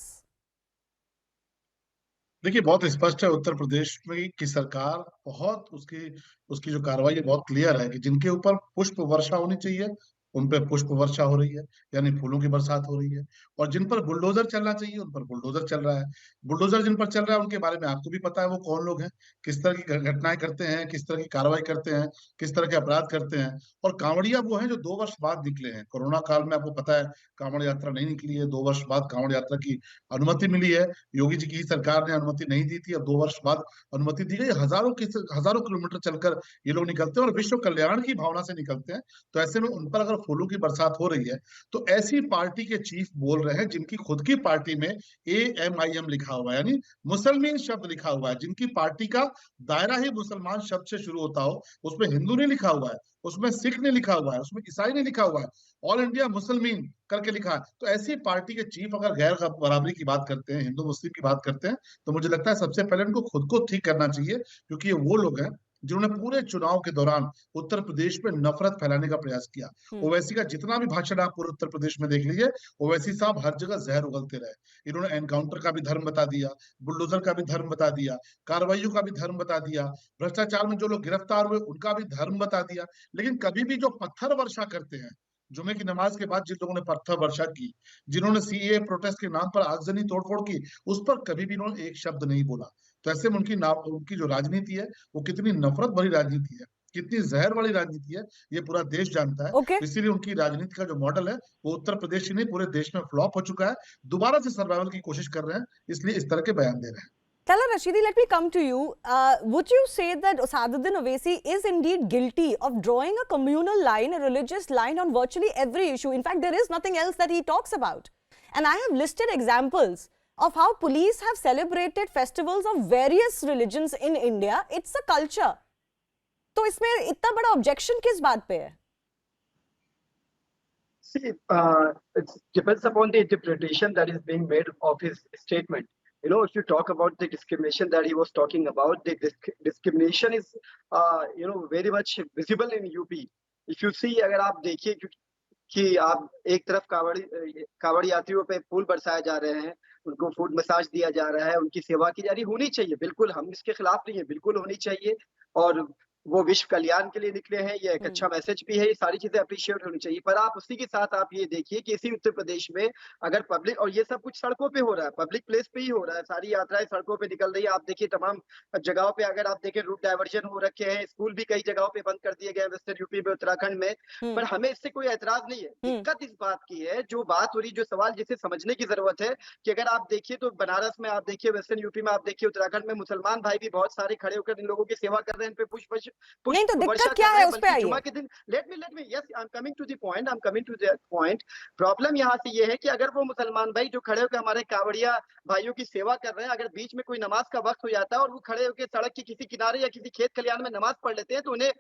देखिए बहुत स्पष्ट है उत्तर प्रदेश में की सरकार बहुत उसकी जो कार्रवाई है बहुत क्लियर है कि जिनके ऊपर पुष्प वर्षा होनी चाहिए उन पर पुष्प वर्षा हो रही है, यानी फूलों की बरसात हो रही है, और जिन पर बुलडोजर चलना चाहिए उन पर बुलडोजर चल रहा है। बुलडोजर जिन पर चल रहा है उनके बारे में आपको भी पता है वो कौन लोग हैं, किस तरह की घटनाएं करते हैं, किस तरह की कार्रवाई करते हैं, किस तरह के अपराध करते हैं। और कांवड़िया वो हैं जो 2 वर्ष बाद निकले हैं। कोरोना काल में आपको पता है कांवड़ यात्रा नहीं निकली है, 2 वर्ष बाद कांवड़ यात्रा की अनुमति मिली है। योगी जी की सरकार ने अनुमति नहीं दी थी, अब 2 वर्ष बाद अनुमति दी गई। हजारों किलोमीटर चलकर ये लोग निकलते हैं और विश्व कल्याण की भावना से निकलते हैं। तो ऐसे में उन पर अगर फूलों की बरसात हो रही है तो ऐसी पार्टी के चीफ बोल रहे हैं जिनकी खुद की पार्टी में AMIM लिखा हुआ है, यानी मुसलमान शब्द लिखा हुआ है, जिनकी पार्टी का दायरा ही मुसलमान शब्द से शुरू होता हो, उसमें हिंदू नहीं लिखा हुआ है, उसमें सिख नहीं लिखा हुआ है, उसमें ईसाई नहीं लिखा हुआ है, ऑल इंडिया मुसलमान करके लिखा है। तो ऐसी पार्टी के चीफ अगर गैर बराबरी की बात करते हैं, हिंदू मुस्लिम की बात करते हैं, तो मुझे लगता है सबसे पहले उनको खुद को ठीक करना चाहिए, क्योंकि ये वो लोग हैं जिन्होंने पूरे चुनाव के दौरान उत्तर प्रदेश में नफरत फैलाने का प्रयास किया। ओवैसी का जितना भी भाषण आप पूरे उत्तर प्रदेश में देख लीजिए, ओवैसी साहब हर जगह जहर उगलते रहे। इन्होंने एनकाउंटर का भी धर्म बता दिया, बुलडोजर का भी धर्म बता दिया, कार्रवाइयों का भी धर्म बता दिया, भ्रष्टाचार में जो लोग गिरफ्तार हुए उनका भी धर्म बता दिया। लेकिन कभी भी जो पत्थर वर्षा करते हैं, जुमे की नमाज के बाद जिन लोगों ने पत्थर वर्षा की, जिन्होंने सीए प्रोटेस्ट के नाम पर आगजनी तोड़फोड़ की, उस पर कभी भी इन्होंने एक शब्द नहीं बोला। तो ऐसे में उनकी जो राजनीति है वो कितनी नफरत भरी राजनीति है, कितनी जहर वाली राजनीति है, ये पूरा देश जानता है। Okay. इसीलिए उनकी राजनीति का जो मॉडल है वो उत्तर प्रदेश ही नहीं पूरे देश में फ्लॉप हो चुका है। दोबारा से सर्वाइवल की कोशिश कर रहे हैं, इसलिए इस तरह के बयान दे रहे हैं। Tala Rashidi, let me come to you. Would you say that Asaduddin Owaisi is indeed guilty of drawing a communal line, a religious line on virtually every issue? In fact, there is nothing else that he talks about. And I have listed examples of how police have celebrated festivals of various religions in India. It's a culture. तो इसमें इतना बड़ा objection किस बात पे है? See, it depends upon the interpretation that is being made of his statement. You know, if you talk about the discrimination that he was talking about, the discrimination is, very much visible in UP. If you see, अगर आप देखिए कि आप एक तरफ कावड़ यात्रियों पे फूल बरसाए जा रहे हैं, उनको फूड मसाज दिया जा रहा है, उनकी सेवा की जा रही, होनी चाहिए, बिल्कुल हम इसके खिलाफ नहीं है, बिल्कुल होनी चाहिए। और वो विश्व कल्याण के लिए निकले हैं, ये एक अच्छा मैसेज भी है, ये सारी चीजें अप्रिशिएट होनी चाहिए। पर आप उसी के साथ आप ये देखिए कि इसी उत्तर प्रदेश में अगर पब्लिक, और ये सब कुछ सड़कों पे हो रहा है, पब्लिक प्लेस पे ही हो रहा है, सारी यात्राएं सड़कों पे निकल रही है। आप देखिए तमाम जगहों पे अगर आप देखें रूट डाइवर्जन हो रखे हैं, स्कूल भी कई जगहों पे बंद कर दिए गए वेस्टर्न यूपी में, उत्तराखंड में। पर हमें इससे कोई एतराज नहीं है। दिक्कत इस बात की है, जो बात हो रही, जो सवाल जिसे समझने की जरूरत है कि अगर आप देखिए तो बनारस में आप देखिए, वेस्टर्न यूपी में आप देखिए, उत्तराखंड में मुसलमान भाई भी बहुत सारे खड़े होकर इन लोगों की सेवा कर रहे हैं, इन पे पुष्प क्या है उस पे आइए। जुमा के दिन let me yes I'm coming to the point। Problem यहाँ से ये है कि अगर वो मुसलमान भाई जो खड़े होकर हमारे कावड़िया भाइयों की सेवा कर रहे हैं, अगर बीच में कोई नमाज का वक्त हो जाता है और वो खड़े होकर सड़क के किसी किनारे या किसी खेत खलियान में नमाज पढ़ लेते हैं, तो उन्हें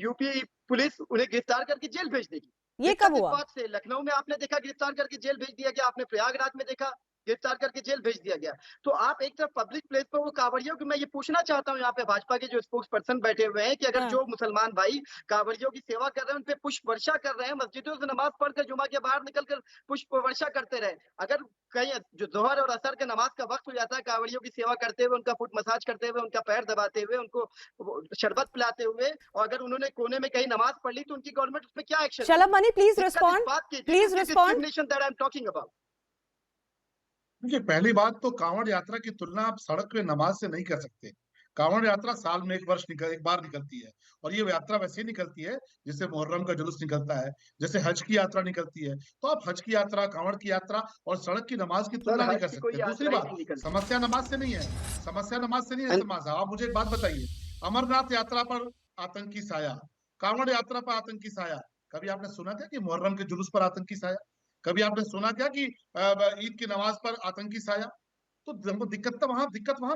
यूपी पुलिस उन्हें गिरफ्तार करके जेल भेज देगी। ये कब हुआ? बात से लखनऊ में आपने देखा गिरफ्तार करके जेल भेज दिया गया, आपने प्रयागराज में देखा गिरफ्तार करके जेल भेज दिया गया। तो आप एक तरफ पब्लिक प्लेस पर वो कांवड़ियों की, मैं ये पूछना चाहता हूँ यहाँ पे भाजपा के जो स्पोक्स पर्सन बैठे हुए हैं कि अगर जो मुसलमान भाई कांवड़ियों की सेवा कर रहे हैं, उन पे पुष्प वर्षा कर रहे हैं, मस्जिदों से नमाज पढ़कर जुमा के बाहर निकलकर पुष्प वर्षा करते रहे, अगर कहीं जो दोहर और असर के नमाज का वक्त हो जाता है, कांवड़ियों की सेवा करते हुए, उनका फुट मसाज करते हुए, उनका पैर दबाते हुए, उनको शरबत पिलाते हुए, और अगर उन्होंने कोने में कहीं नमाज पढ़ ली, तो उनकी गवर्नमेंट उस पर क्या action? Shalabh money, please respond, please respond. That I am talking about. देखिए, पहली बात तो कांवड़ यात्रा की तुलना आप सड़क पे नमाज से नहीं कर सकते। कांवड़ यात्रा साल में एक बार निकलती है, और ये यात्रा वैसे ही निकलती है जैसे मुहर्रम का जुलूस निकलता है, जैसे हज की यात्रा निकलती है। तो आप हज की यात्रा, कांवड़ की यात्रा और सड़क की नमाज की तुलना नहीं कर सकते। दूसरी बात, समस्या नमाज से नहीं है, समस्या नमाज से नहीं है। समस्या, आप मुझे एक बात बताइए, अमरनाथ यात्रा पर आतंकी साया, कांवड़ यात्रा पर आतंकी साया, कभी आपने सुना था कि मुहर्रम के जुलूस पर आतंकी साया? कभी आपने सुना क्या कि ईद की नमाज पर आतंकी साया? तो दिक्कत वहां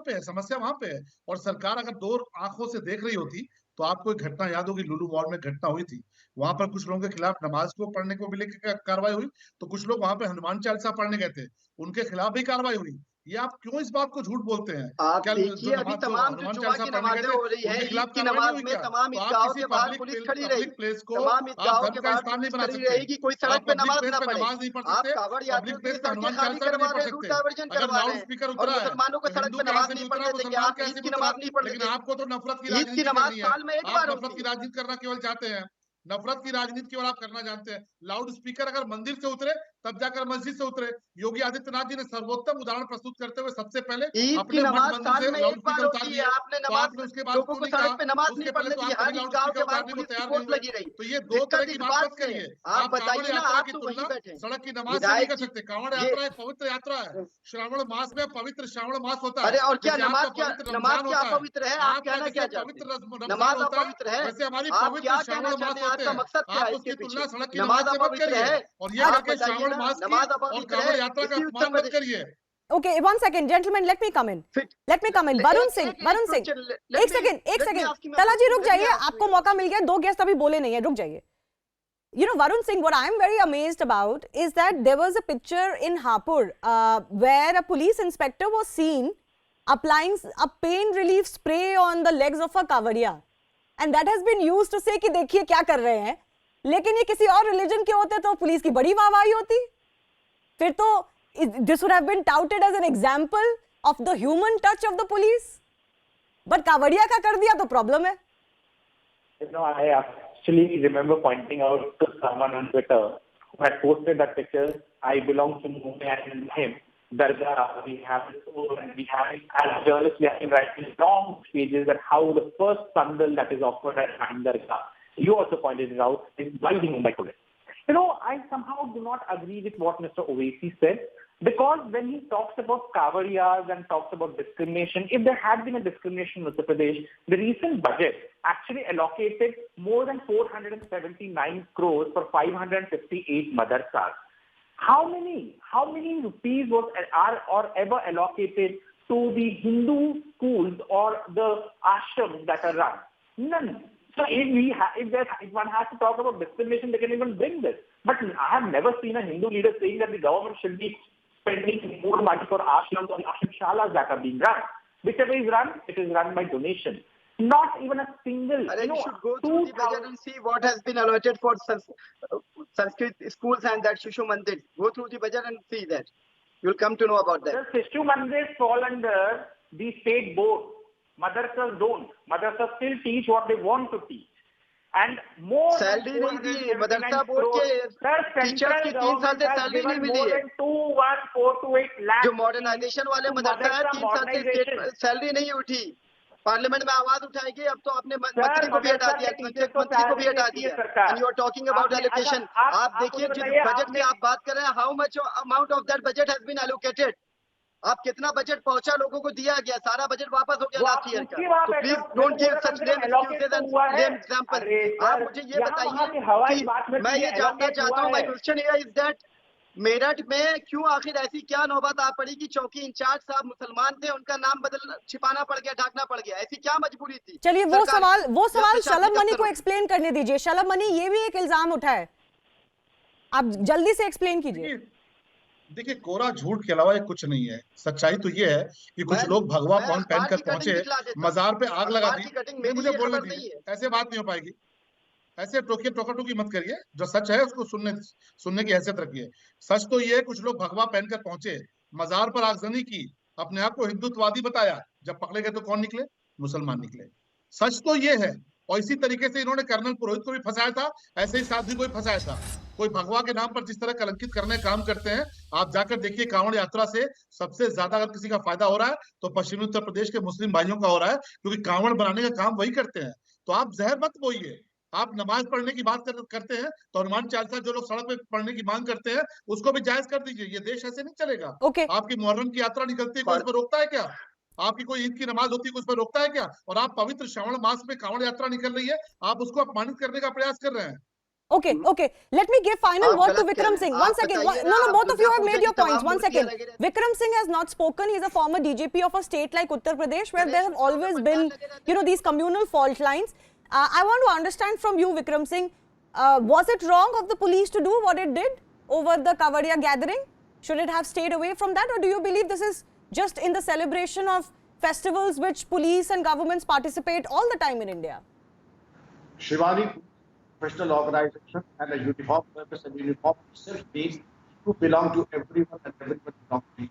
पे है, समस्या वहां पे है। और सरकार अगर दो आंखों से देख रही होती तो आपको एक घटना याद होगी, लुलु मॉल में घटना हुई थी। वहां पर कुछ लोगों के खिलाफ नमाज को पढ़ने को भी लेकर कार्रवाई हुई, तो कुछ लोग वहां पे हनुमान चालीसा पढ़ने गए थे, उनके खिलाफ भी कार्रवाई हुई। ये आप क्यों इस बात को झूठ बोलते हैं? आप देखिए अभी तमाम जो जुमा की नमाजें हो रही है, ईद की नमाज में तमाम ईदगाहों के बाहर पुलिस खड़ी रही, तमाम ईदगाहों के बाहर पुलिस खड़ी रहेगी, कोई सड़क पे नमाज ना पढ़े। आप कावड़ यात्रियों की सड़कें खाली करवा रहे हैं, रूट डाइवर्जन करवा रहे हैं, और मुसलमानों को सड़क पे नमाज नहीं पढ़ने देंगे। आप ईद की नमाज नहीं पढ़ने देंगे। आपको तो नफरत की ईद की नमाज साल में एक बार नफरत की राजनीति करना केवल चाहते हैं, नफरत की राजनीति केवल आप करना जानते हैं। लाउड स्पीकर अगर मंदिर से उतरे तब जाकर मस्जिद से उतरे। योगी आदित्यनाथ जी ने सर्वोत्तम उदाहरण प्रस्तुत करते हुए सबसे पहले अपने नमाज साल में एक बार होती है, आपने नमाज उसके बाद लोगों को सड़क पे नमाज नहीं पढ़ने दी, हर गांव के बाहर पुलिस की फोर्स लगी रही। तो ये दो तरह की बात मत करिए। आप बताइए ना, आप तो वहीं बैठे, सड़क की नमाज से नहीं कर सकते। कांवड़ यात्रा एक पवित्र यात्रा है, श्रावण मास में पवित्र श्रावण मास होता है। अरे और क्या नमाज क्या अपवित्र है? आप कहना क्या चाहते हैं? नमाज अपवित्र है? वैसे हमारी आप पवित्र क्या श्रावण कहना मास चाहते हैं? होते आपका हैं, मकसद क्या है उसकी इसके तुलना पीछे? सड़क की नमाज नमाज से मत अपवित्र करिए। है, और ये करके श्रावण मास की और कांवड़ यात्रा का अपमान मत करिए। Okay, one second, gentlemen, let me come in. Varun Singh, एक सेकंड, तला जी रुक जाइए, आपको मौका मिल गया, दो गेस्ट अभी बोले नहीं है, रुक जाइए. You know, Varun Singh, what I am very amazed about is that there was a picture in Hapur where a police inspector was seen applying a pain relief spray on the legs of a kavadiya. and that has been used to say कि देखिए क्या कर रहे हैं. लेकिन ये किसी और रिलीजन के होते तो पुलिस की बड़ी वाहवाही होती. फिर तो this would have been touted as an example of the human touch of the police. But कावड़िया का कर दिया तो प्रॉब्लम है. You know, I actually remember pointing out to someone on Twitter who had posted that picture. I belong to Mumbai and him. Dargah, we have it over, and we have it as journalists, we have been writing long pages that how the first sandal that is offered at Dargah. You also pointed it out, is by the Mumbai police. You know, I somehow do not agree with what Mr. Owaisi said, because when he talks about Kavariyas and talks about discrimination, if there had been a discrimination in Uttar Pradesh, the recent budget actually allocated more than 479 crores for 558 madrasas. How many rupees are ever allocated to the Hindu schools or the ashrams that are run? None. So if one has to talk about discrimination, they can even bring this. But I have never seen a Hindu leader saying that the government should be spending more money for ashrams or ashram shalas that are being run. Whichever is run, it is run by donation. Not even a single. You should go through the budget and see what has been allotted for Sanskrit schools and that Shishu Mandir. Go through the budget and see that. You'll come to know about that. The Shishu Mandirs fall under the state board. Madrasas don't. Madrasas still teach what they want to teach. And more salary नहीं दी मदरसा board के teachers की 3 साल से salary नहीं मिली है. 21428 लाख जो modernisation वाले मदरसा है 3 साल से सैलरी नहीं उठी. पार्लियामेंट में आवाज उठाएगी. अब तो आपने मंत्री को भी हटा दिया, संसद मंत्री को भी हटा दिया. And you are talking about allocation. आप देखिए जिस बजट की आप बात कर रहे हैं, how much amount of that budget has been allocated. आप कितना बजट पहुंचा लोगों को दिया गया, सारा बजट वापस हो गया लास्ट ईयर का. तो please don't give such lame excuses and lame example. आप मुझे ये बताइए कि मैं ये जानना चाहता हूं, my question here is that Meerut में क्यों आखिर ऐसी क्या नौबत आ पड़ी कि चौकी इंचार्ज साहब मुसलमान थे, उनका नाम छिपाना पड़ गया, ढाकना पड़ गया. ऐसी क्या मजबूरी थी? चलिए वो सवाल शलभ मनी को एक्सप्लेन करने दीजिए. शलभ मनी, ये भी एक इल्जाम उठाए, आप जल्दी से एक्सप्लेन कीजिए. देखिए, कोरा झूठ के अलावा कुछ नहीं है. सच्चाई तो ये है कि कुछ लोग भगवा पहनकर पहुंचे, मजार पे आग लगा दी. मुझे बोलने दीजिए, ऐसे बात नहीं हो पाएगी. ऐसे टोका टोकी मत करिए. जो सच है उसको सुनने की हैसियत रखिए. सच तो ये है, कुछ लोग भगवा पहनकर पहुंचे, मजार पर आगजनी की, अपने आप को हिंदुत्ववादी बताया. जब पकड़े गए तो कौन निकले? मुसलमान निकले. सच तो ये है. और इसी तरीके से इन्होंने कर्नल पुरोहित को भी फंसाया था, ऐसे ही साध्वी को भी फंसाया था. कोई भगवा के नाम पर जिस तरह कलंकित करने काम करते हैं, आप जाकर देखिए. कांवड़ यात्रा से सबसे ज्यादा अगर किसी का फायदा हो रहा है तो पश्चिमी उत्तर प्रदेश के मुस्लिम भाइयों का हो रहा है, क्योंकि कांवड़ बनाने का काम वही करते हैं. तो आप जहर मत बोइए. आप नमाज पढ़ने की बात करते हैं तो हनुमान चालीसा जो लोग सड़क पे पढ़ने की मांग करते हैं उसको भी जायज कर दीजिए. ये देश ऐसे नहीं चलेगा. आपकी मुहर्रम की यात्रा निकलती है, कोई उस पर रोकता है क्या? आपकी कोई ईद की नमाज होती है, कोई उस पर रोकता है क्या? और आप पवित्र श्रावण मास में कांवड़ यात्रा निकल रही है, आप उसको अपमानित करने का प्रयास कर रहे हैं. Okay. Let me give final word to Vikram Singh. One second. No, both of you have made your points. One second. Vikram Singh has not spoken. He's a former DGP of a state like Uttar Pradesh, where there have always been, these communal fault lines. I want to understand from you, Vikram Singh, was it wrong of the police to do what it did over the Kavadiya gathering? Should it have stayed away from that, or do you believe this is just in the celebration of festivals which police and governments participate all the time in India? Shivani, professional organization and a uniform purpose and uniform self-based to belong to everyone and everyone belongs to me.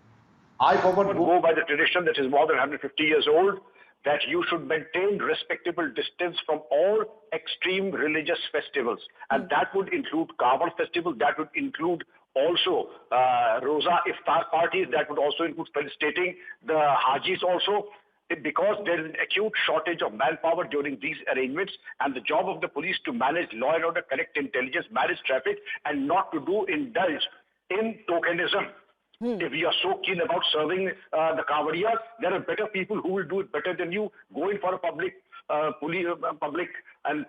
I forward go by the tradition that is more than 150 years old, that you should maintain respectable distance from all extreme religious festivals. And that would include Kaaba festival, that would include also Roza Iftar parties, that would also include felicitating the Hajis also. Because there is an acute shortage of manpower during these arrangements, and the job of the police to manage law and order, collect intelligence, manage traffic, and not to indulge in tokenism. If you are so keen about serving the Kawadiyas, there are better people who will do it better than you. Go in for a public and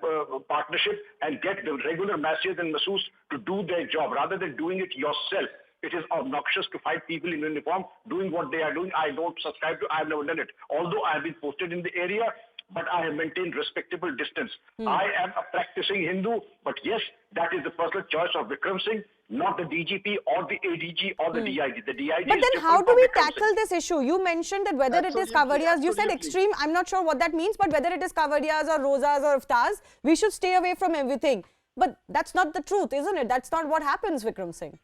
partnership and get the regular masses and masseuse to do their job rather than doing it yourself. It is obnoxious to find people in uniform doing what they are doing. I don't subscribe to. I have never done it. Although I have been posted in the area, but I have maintained respectable distance. I am a practicing Hindu, but yes, that is the personal choice of Vikram Singh, not the DGP or the ADG or the DIG. The DIG But is then how different do from we Vikram tackle Singh. this issue? You mentioned that whether it is Absolutely, Kavariyas, you said absolutely. extreme, I'm not sure what that means, but whether it is Kavariyas or Rozas or Iftars, we should stay away from everything. But that's not the truth, isn't it? That's not what happens, Vikram Singh.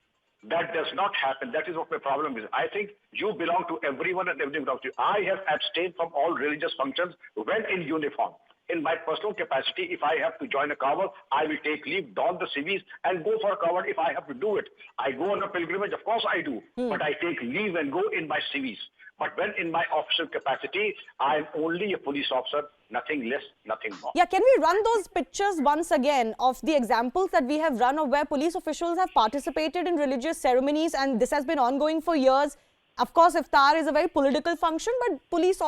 That does not happen. That is what my problem is. I think you belong to everyone and everyone belongs to you. I have abstained from all religious functions when in uniform. In my personal capacity, if I have to join a Kawal, I will take leave, don the civis and go for a Kawal if I have to do it. I go on a pilgrimage, of course I do, but I take leave and go in my civis. But when in my official capacity, I am only a police officer, nothing less, nothing more. Yeah, can we run those pictures once again of the examples that we have run of where police officials have participated in religious ceremonies, and this has been ongoing for years. Of course, iftar is a very political function, but police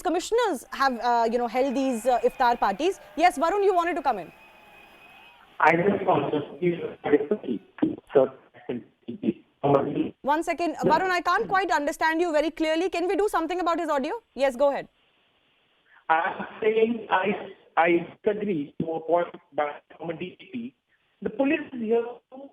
commissioners have held these iftar parties. Yes, Varun, you wanted to come in. I just want to One second, Varun, I can't quite understand you very clearly. Can we do something about his audio? Yes, go ahead. I'm saying I disagree to a point by from a DP. The police is here to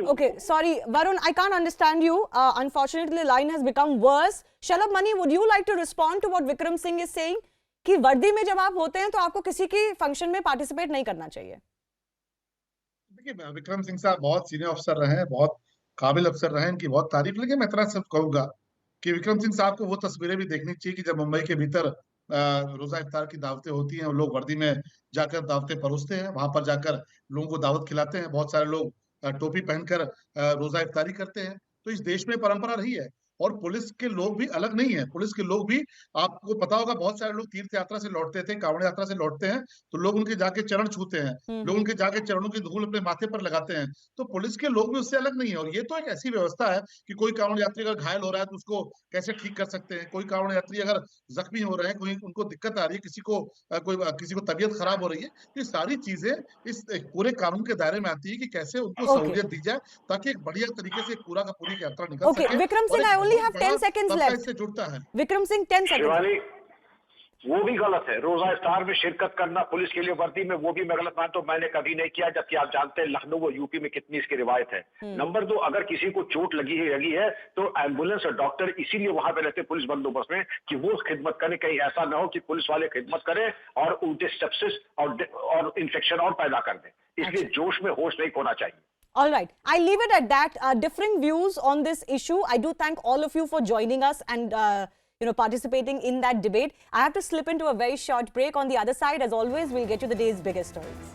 Okay, sorry, Varun, I can't understand you. Unfortunately, the line has become worse. Shalabh Mani, would you like to respond to what Vikram Singh is saying? कि वर्दी में जब आप होते हैं तो आपको किसी की फंक्शन में पार्टिसिपेट नहीं करना चाहिए। देखिए, विक्रम सिंह साहब बहुत सीनियर अफसर रहे हैं, बहुत काबिल अफसर रहे हैं, इनकी बहुत तारीफ। लेकिन मैं इतना सब कहूंगा कि विक्रम सिंह साहब को वो तस्वीरें भी देखनी चाहिए कि जब मुंबई के भीतर रोजा इफ्तार की दावतें होती हैं और लोग वर्दी में जाकर दावतें परोसते हैं, वहां पर जाकर लोगों को दावत खिलाते हैं। बहुत सारे लोग टोपी पहनकर रोजा इफ्तारी करते हैं। तो इस देश में परंपरा रही है और पुलिस के लोग भी अलग नहीं है। पुलिस के लोग भी, आपको पता होगा, बहुत सारे लोग तीर्थ यात्रा से लौटते थे, कांवड़ यात्रा से लौटते हैं, तो लोग उनके जाके चरण छूते हैं, लोग उनके जाके चरणों की धूल अपने माथे पर लगाते हैं। तो पुलिस के लोग भी उससे अलग नहीं है। और ये तो एक ऐसी व्यवस्था है कि कोई कांवड़ यात्री अगर घायल हो रहा है तो उसको कैसे ठीक कर सकते हैं, कोई कांवड़ यात्री अगर जख्मी हो रहे हैं, कोई उनको दिक्कत आ रही है, किसी को तबीयत खराब हो रही है, तो ये सारी चीजें इस पूरे कानून के दायरे में आती है कि कैसे उनको सहूलियत दी जाए ताकि एक बढ़िया तरीके से पूरा का पूरी यात्रा निकल सके। Vikram Singh, I only have 10 seconds left. इससे जुड़ता है। विक्रम सिंह, 10 seconds. वो भी गलत है। रोजा इफ्तार में शिरकत करना पुलिस के लिए वर्दी में, वो भी मैं गलत मानता हूं। मैंने कभी नहीं किया, जबकि आप जानते हैं लखनऊ और यूपी में कितनी इसकी रिवायत है। नंबर 2, अगर किसी को चोट लगी है तो एम्बुलेंस और डॉक्टर इसीलिए वहां पे रहते हैं पुलिस बंदोबस्त में कि वो खिदमत करें। कहीं ऐसा ना हो कि पुलिस वाले खिदमत करें और उनके सेप्सिस और इन्फेक्शन और पैदा कर दें। इसलिए जोश में होश नहीं खोना चाहिए। All right, I'll leave it at that. Differing views on this issue. I do thank all of you for joining us and participating in that debate. I have to slip into a very short break. On the other side, as always, we'll get you the day's biggest stories.